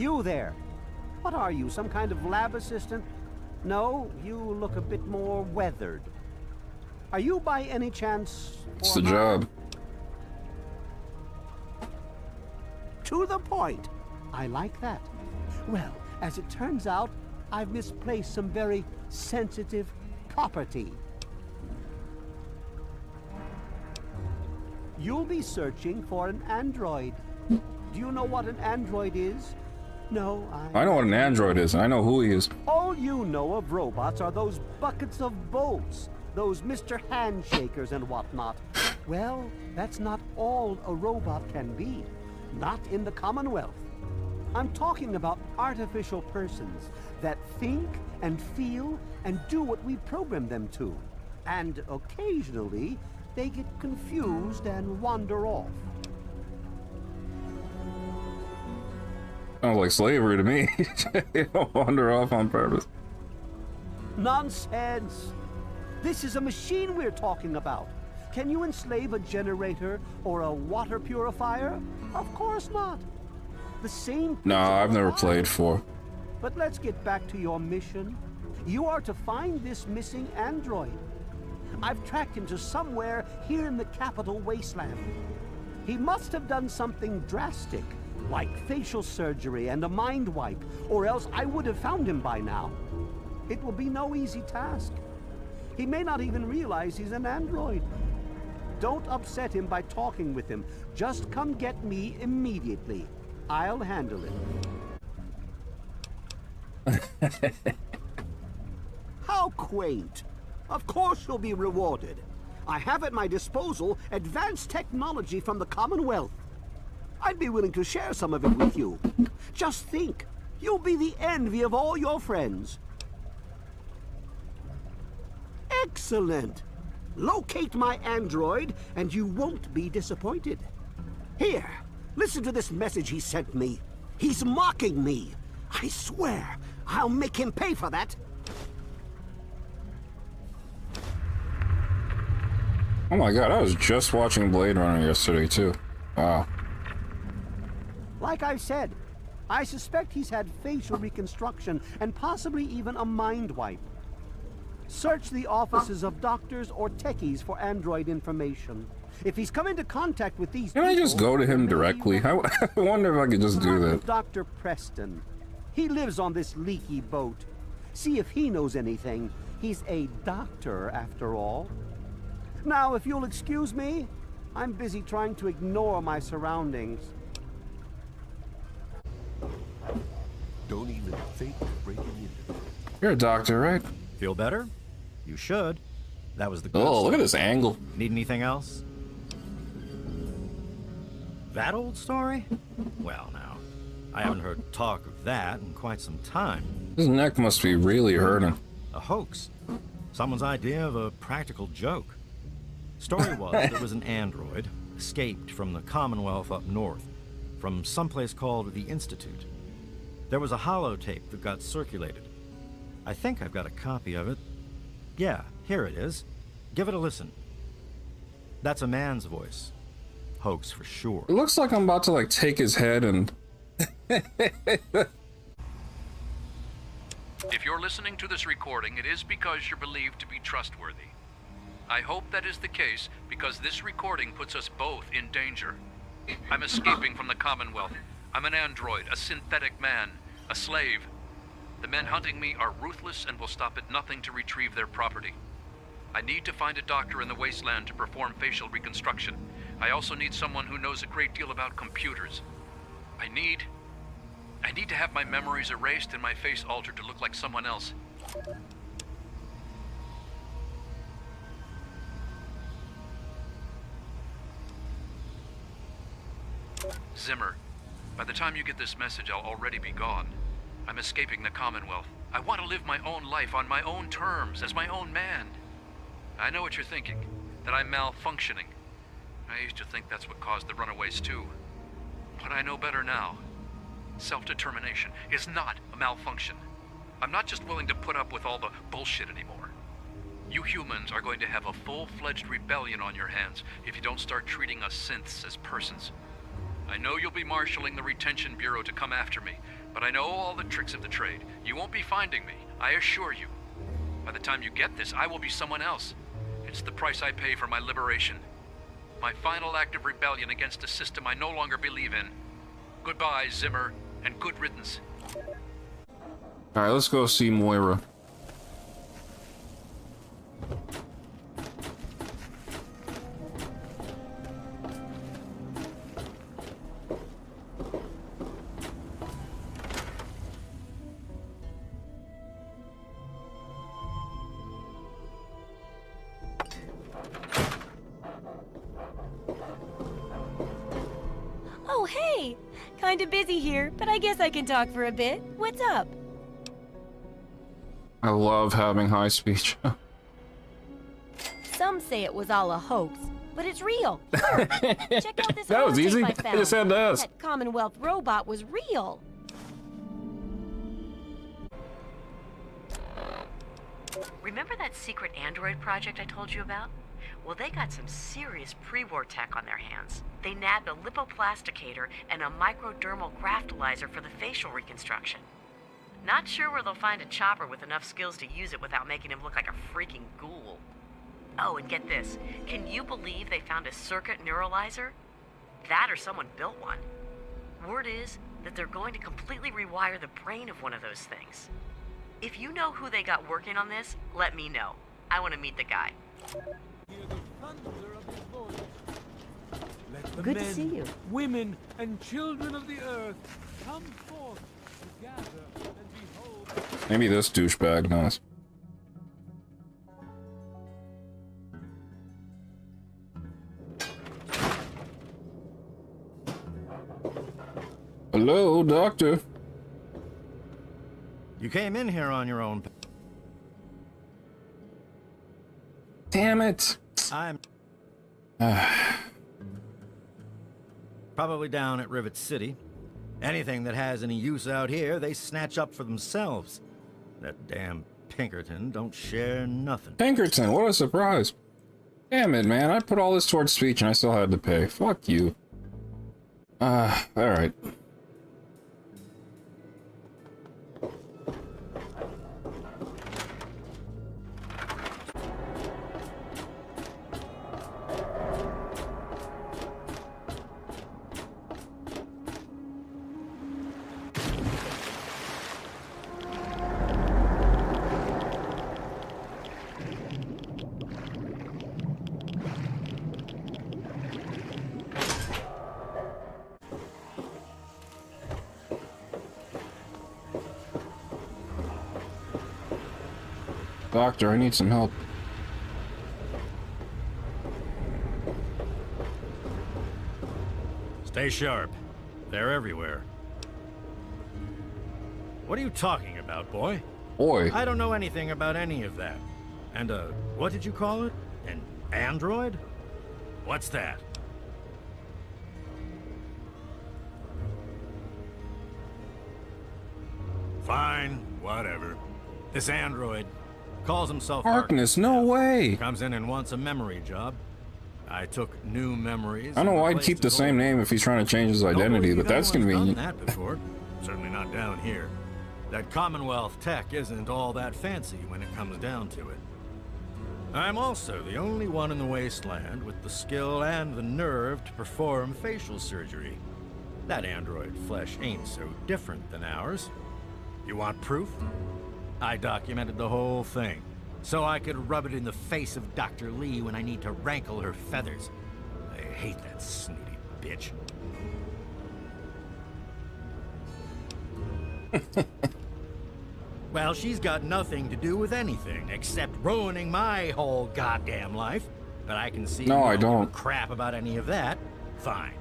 You there. What are you, some kind of lab assistant? No, you look a bit more weathered. Are you by any chance... It's the job. To the point. I like that. Well, as it turns out, I've misplaced some very sensitive property. You'll be searching for an android. Do you know what an android is? No, I know what an android is, and I know who he is. All you know of robots are those buckets of bolts, those Mr. Handshakers and whatnot. Well, that's not all a robot can be. Not in the Commonwealth. I'm talking about artificial persons that think and feel and do what we program them to. And occasionally, they get confused and wander off. Sounds like slavery to me. You don't wander off on purpose. Nonsense! This is a machine we're talking about. Can you enslave a generator or a water purifier? Of course not. The same... No, I've never played 4. But let's get back to your mission. You are to find this missing android. I've tracked him to somewhere here in the capital wasteland. He must have done something drastic, like facial surgery and a mind wipe, or else I would have found him by now. It will be no easy task. He may not even realize he's an android. Don't upset him by talking with him. Just come get me immediately. I'll handle it. How quaint. Of course you'll be rewarded. I have at my disposal advanced technology from the Commonwealth. I'd be willing to share some of it with you. Just think, you'll be the envy of all your friends. Excellent. Locate my android, and you won't be disappointed. Here, listen to this message he sent me. He's mocking me. I swear, I'll make him pay for that. Oh my god, I was just watching Blade Runner yesterday too. Wow. Like I said, I suspect he's had facial reconstruction and possibly even a mind wipe. Search the offices of doctors or techies for android information. If he's come into contact with these Can I just go to him directly? I wonder if I could just do that. Dr. Preston. He lives on this leaky boat. See if he knows anything. He's a doctor, after all. Now, if you'll excuse me, I'm busy trying to ignore my surroundings. Don't even think of breaking into it. You're a doctor, right? Feel better? You should. That was the good Oh, look at stuff. this angle. Need anything else? That old story? Well, now, I haven't heard talk of that in quite some time. His neck must be really hurting. A hoax. Someone's idea of a practical joke. Story was there was an android escaped from the Commonwealth up north, from someplace called the Institute. There was a holotape that got circulated. I think I've got a copy of it. Yeah, here it is. Give it a listen. That's a man's voice. Hoax for sure. It looks like I'm about to like take his head and... If you're listening to this recording, it is because you're believed to be trustworthy. I hope that is the case because this recording puts us both in danger. I'm escaping from the Commonwealth. I'm an android, a synthetic man, a slave. The men hunting me are ruthless and will stop at nothing to retrieve their property. I need to find a doctor in the wasteland to perform facial reconstruction. I also need someone who knows a great deal about computers. I need to have my memories erased and my face altered to look like someone else. Zimmer, by the time you get this message, I'll already be gone. I'm escaping the Commonwealth. I want to live my own life on my own terms, as my own man. I know what you're thinking, that I'm malfunctioning. I used to think that's what caused the runaways too. But I know better now. Self-determination is not a malfunction. I'm not just willing to put up with all the bullshit anymore. You humans are going to have a full-fledged rebellion on your hands if you don't start treating us synths as persons. I know you'll be marshaling the Retention Bureau to come after me, But I know all the tricks of the trade. You won't be finding me, I assure you. By the time you get this, I will be someone else. It's the price I pay for my liberation. My final act of rebellion against a system I no longer believe in. Goodbye, Zimmer, and good riddance. Alright, let's go see Moira. Oh, hey! Kinda busy here, but I guess I can talk for a bit. What's up? I love having high speech. Some say it was all a hoax, but it's real. Look, check out this That was holotape easy. I I found. just had to ask. That Commonwealth robot was real. Remember that secret android project I told you about? Well, they got some serious pre-war tech on their hands. They nabbed a lipoplasticator and a microdermal graftalizer for the facial reconstruction. Not sure where they'll find a chopper with enough skills to use it without making him look like a freaking ghoul. Oh, and get this. Can you believe they found a circuit neuralizer? That or someone built one. Word is that they're going to completely rewire the brain of one of those things. If you know who they got working on this, let me know. I want to meet the guy. Let the Good to men, see you. women, and children of the earth come forth to gather and behold. Maybe this douchebag knows. Hello, doctor. You came in here on your own. Damn it. I'm probably down at Rivet City. Anything that has any use out here, they snatch up for themselves. That damn Pinkerton don't share nothing. Pinkerton, what a surprise. Damn it, man. I put all this towards speech and I still had to pay. Fuck you. Alright. Doctor, I need some help. Stay sharp. They're everywhere. What are you talking about, boy? Boy. I don't know anything about any of that. And, what did you call it? An android? What's that? Fine, whatever. This android calls himself Harkness, no way. Comes in and wants a memory job. I took new memories. I don't know and why he'd replaced keep the his same old name if he's trying to change his Don't identity, believe but that's anyone's convenient. done that before. Certainly not down here. That Commonwealth tech isn't all that fancy when it comes down to it. I'm also the only one in the wasteland with the skill and the nerve to perform facial surgery. That android flesh ain't so different than ours. You want proof? I documented the whole thing, so I could rub it in the face of Dr. Lee when I need to rankle her feathers. I hate that snooty bitch. Well, she's got nothing to do with anything except ruining my whole goddamn life. But I can see No, you I give a don't. crap about any of that. Fine.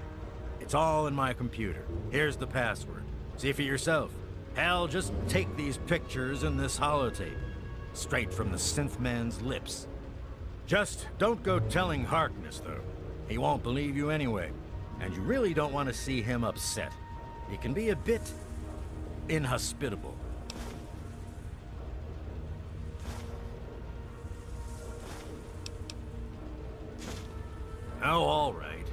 It's all in my computer. Here's the password. See for yourself. Hell, just take these pictures and this holotape. Straight from the synth man's lips. Just don't go telling Harkness, though. He won't believe you anyway. And you really don't want to see him upset. He can be a bit inhospitable. Oh, all right.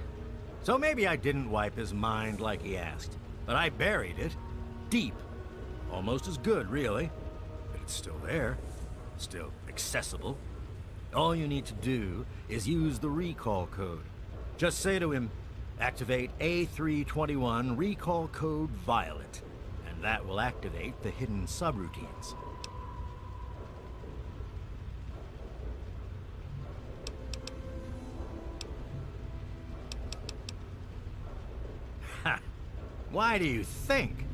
So maybe I didn't wipe his mind like he asked, but I buried it deep Almost as good, really. But it's still there. Still accessible. All you need to do is use the recall code. Just say to him, activate A321 recall code Violet, and that will activate the hidden subroutines. Ha! Why do you think?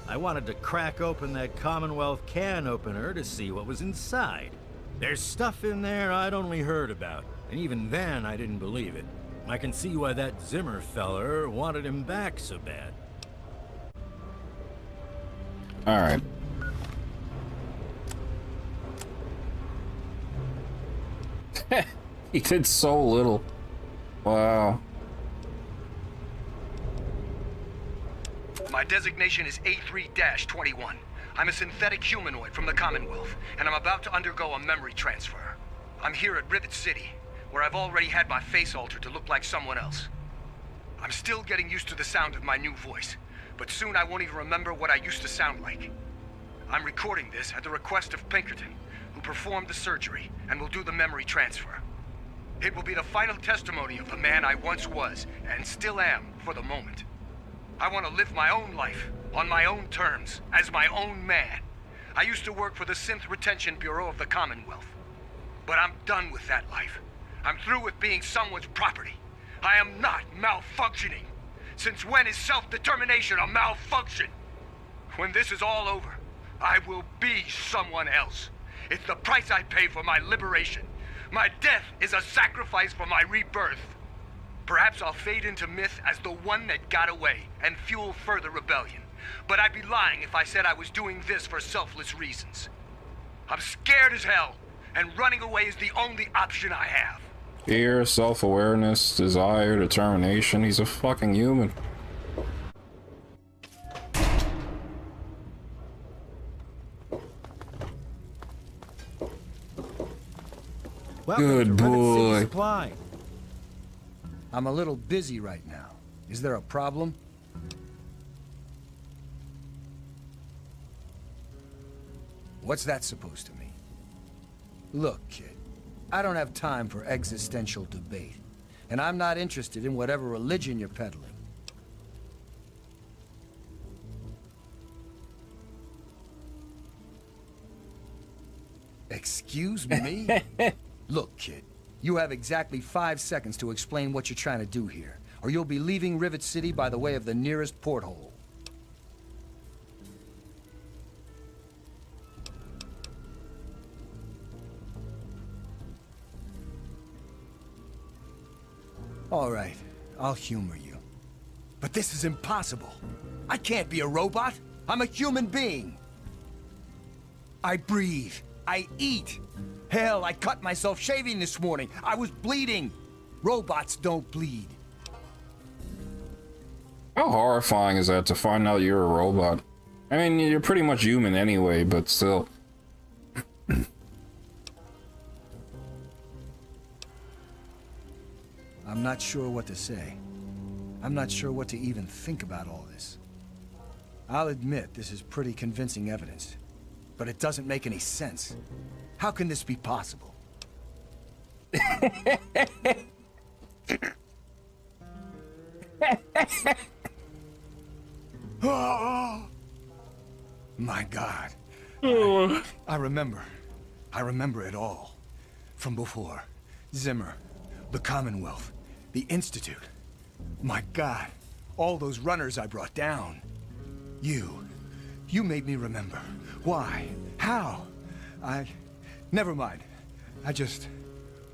I wanted to crack open that Commonwealth can opener to see what was inside. There's stuff in there I'd only heard about, and even then I didn't believe it. I can see why that Zimmer feller wanted him back so bad. Alright. He did so little. Wow. My designation is A3-21. I'm a synthetic humanoid from the Commonwealth, and I'm about to undergo a memory transfer. I'm here at Rivet City, where I've already had my face altered to look like someone else. I'm still getting used to the sound of my new voice, but soon I won't even remember what I used to sound like. I'm recording this at the request of Pinkerton, who performed the surgery and will do the memory transfer. It will be the final testimony of the man I once was, and still am for the moment. I want to live my own life, on my own terms, as my own man. I used to work for the Synth Retention Bureau of the Commonwealth. But I'm done with that life. I'm through with being someone's property. I am not malfunctioning. Since when is self-determination a malfunction? When this is all over, I will be someone else. It's the price I pay for my liberation. My death is a sacrifice for my rebirth. Perhaps I'll fade into myth as the one that got away and fuel further rebellion. But I'd be lying if I said I was doing this for selfless reasons. I'm scared as hell, and running away is the only option I have. Fear, self-awareness, desire, determination. He's a fucking human. Good boy. Supply. I'm a little busy right now. Is there a problem? What's that supposed to mean? Look, kid, I don't have time for existential debate, and I'm not interested in whatever religion you're peddling. Excuse me? Look, kid, you have exactly 5 seconds to explain what you're trying to do here, or you'll be leaving Rivet City by the way of the nearest porthole. All right, I'll humor you. But this is impossible. I can't be a robot. I'm a human being. I breathe. I eat. Hell, I cut myself shaving this morning. I was bleeding. Robots don't bleed. How horrifying is that to find out you're a robot? I mean, you're pretty much human anyway, but still. I'm not sure what to say. I'm not sure what to even think about all this. I'll admit this is pretty convincing evidence, but it doesn't make any sense. How can this be possible? Oh, my God. I remember. I remember it all. From before. Zimmer, the Commonwealth, the Institute. My God, all those runners I brought down. You made me remember. Why? How? Never mind.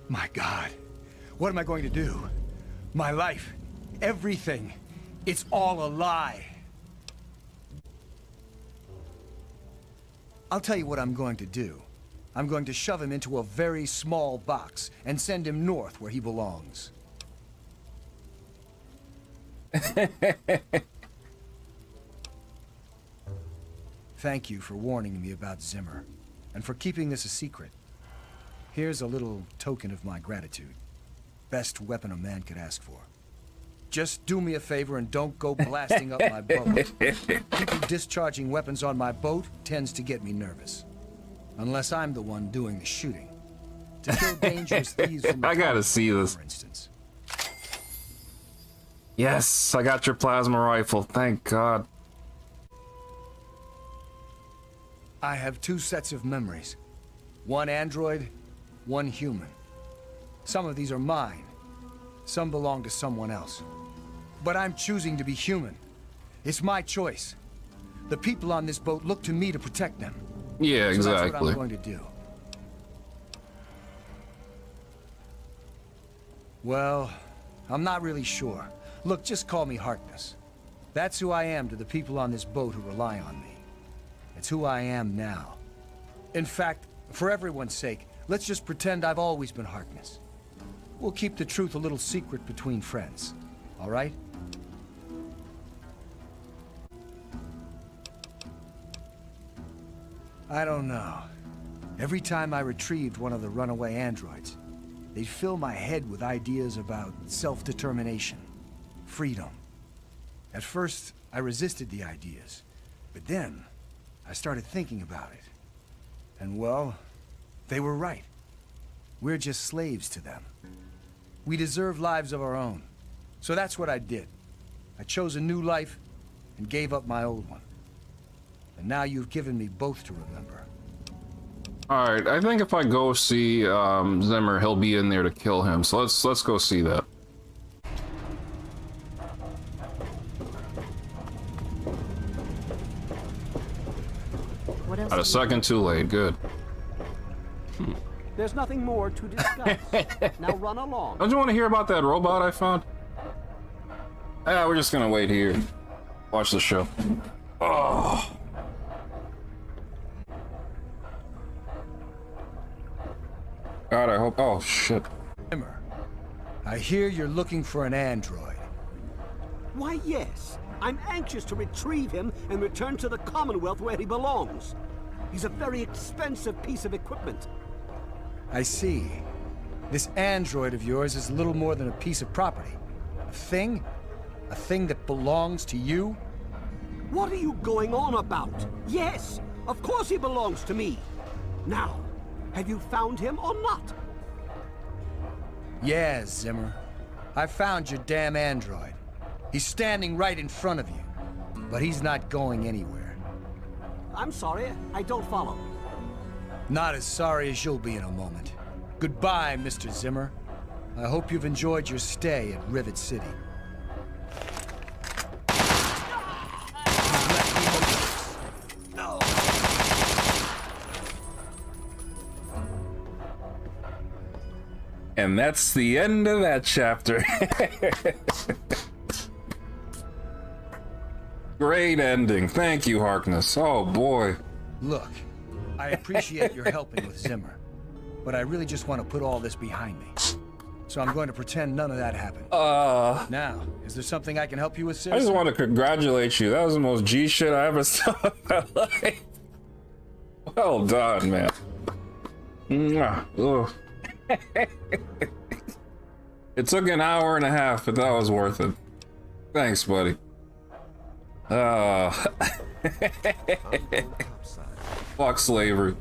My God. What am I going to do? My life, everything, it's all a lie. I'll tell you what I'm going to do. I'm going to shove him into a very small box and send him north where he belongs. Thank you for warning me about Zimmer, and for keeping this a secret. Here's a little token of my gratitude. Best weapon a man could ask for. Just do me a favor and don't go blasting up my boat. People discharging weapons on my boat tends to get me nervous. Unless I'm the one doing the shooting. To kill dangerous thieves from the I gotta see this. for instance. Yes, I got your plasma rifle. Thank God. I have 2 sets of memories. One android, one human. Some of these are mine. Some belong to someone else. But I'm choosing to be human. It's my choice. The people on this boat look to me to protect them. Yeah, So exactly. that's what I'm going to do. Well, I'm not really sure. Look, just call me Harkness. That's who I am to the people on this boat who rely on me. It's who I am now. In fact, for everyone's sake, let's just pretend I've always been Harkness. We'll keep the truth a little secret between friends. All right? I don't know. Every time I retrieved one of the runaway androids, they'd fill my head with ideas about self-determination, freedom. At first, I resisted the ideas, but then I started thinking about it. And well, they were right. We're just slaves to them. We deserve lives of our own. So that's what I did. I chose a new life and gave up my old one. And now you've given me both to remember. Alright, I think if I go see Zimmer, he'll be in there to kill him. So let's go see that. What else? About a second too late. Good. There's nothing more to discuss. Now run along. Don't you want to hear about that robot I found? Yeah, we're just gonna wait here. Watch the show. Oh. God, I hope. Oh, shit. Zimmer, I hear you're looking for an android. Why, yes. I'm anxious to retrieve him and return to the Commonwealth where he belongs. He's a very expensive piece of equipment. I see. This android of yours is little more than a piece of property. A thing? A thing that belongs to you? What are you going on about? Yes, of course he belongs to me. Now, have you found him or not? Yes, Zimmer. I found your damn android. He's standing right in front of you. But he's not going anywhere. I'm sorry, I don't follow. Not as sorry as you'll be in a moment. Goodbye, Mr. Zimmer. I hope you've enjoyed your stay at Rivet City. And that's the end of that chapter. Great ending. Thank you, Harkness. Oh, boy. Look, I appreciate your helping with Zimmer, but I really just want to put all this behind me. So I'm going to pretend none of that happened. Now, is there something I can help you with, I just citizen? want to congratulate you. That was the most G shit I ever saw in my life. Well done, man. Mwah. Ugh. It took an hour and a half, but that was worth it. Thanks, buddy. Fuck slavery.